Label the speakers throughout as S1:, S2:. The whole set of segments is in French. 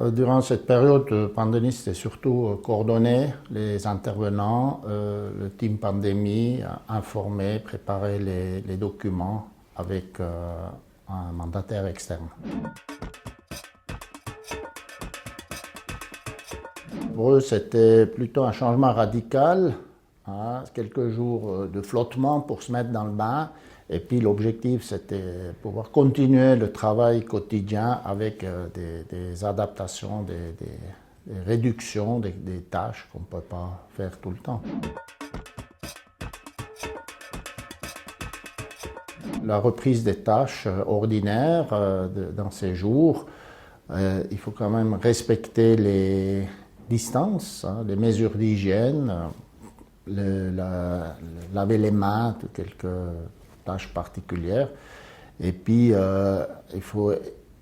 S1: Durant cette période pandémique, c'était surtout coordonner les intervenants, le team pandémie, informer, préparer les documents avec un mandataire externe. Pour eux, c'était plutôt un changement radical, hein, quelques jours de flottement pour se mettre dans le bain. Et puis l'objectif, c'était pouvoir continuer le travail quotidien avec des adaptations, des réductions des tâches qu'on ne peut pas faire tout le temps. La reprise des tâches ordinaires dans ces jours, il faut quand même respecter les distances, hein, les mesures d'hygiène, laver les mains, quelques tâches particulières. Et puis, il faut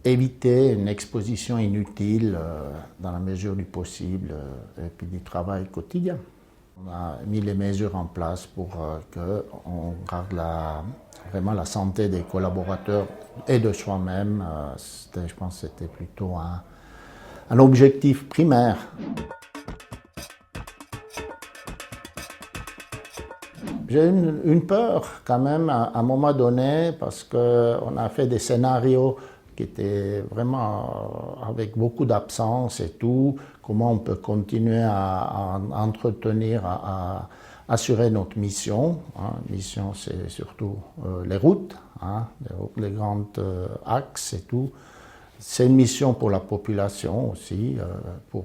S1: éviter une exposition inutile dans la mesure du possible et puis du travail quotidien. On a mis les mesures en place pour qu'on garde vraiment la santé des collaborateurs et de soi-même. Je pense que c'était plutôt un objectif primaire. J'ai eu une peur quand même à un moment donné parce qu'on a fait des scénarios qui étaient vraiment avec beaucoup d'absence et tout. Comment on peut continuer à entretenir, à assurer notre mission. Hein. Mission, c'est surtout les routes, hein, les grands axes et tout. C'est une mission pour la population aussi, pour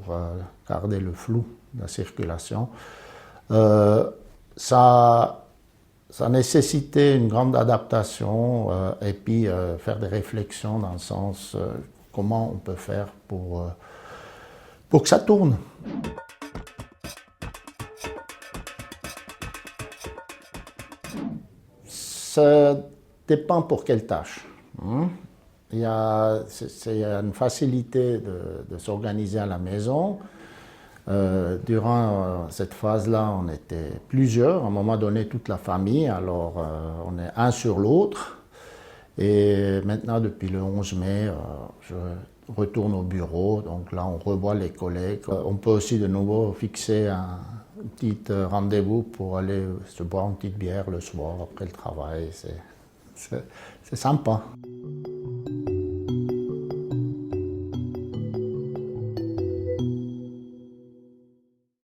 S1: garder le flou de la circulation. Ça nécessitait une grande adaptation et puis faire des réflexions dans le sens comment on peut faire pour que ça tourne. Ça dépend pour quelle tâche. Hein. Il y a une facilité de s'organiser à la maison. Durant cette phase-là, on était plusieurs, à un moment donné toute la famille, alors on est un sur l'autre. Et maintenant, depuis le 11 mai, je retourne au bureau, donc là on revoit les collègues. On peut aussi de nouveau fixer un petit rendez-vous pour aller se boire une petite bière le soir après le travail, c'est sympa.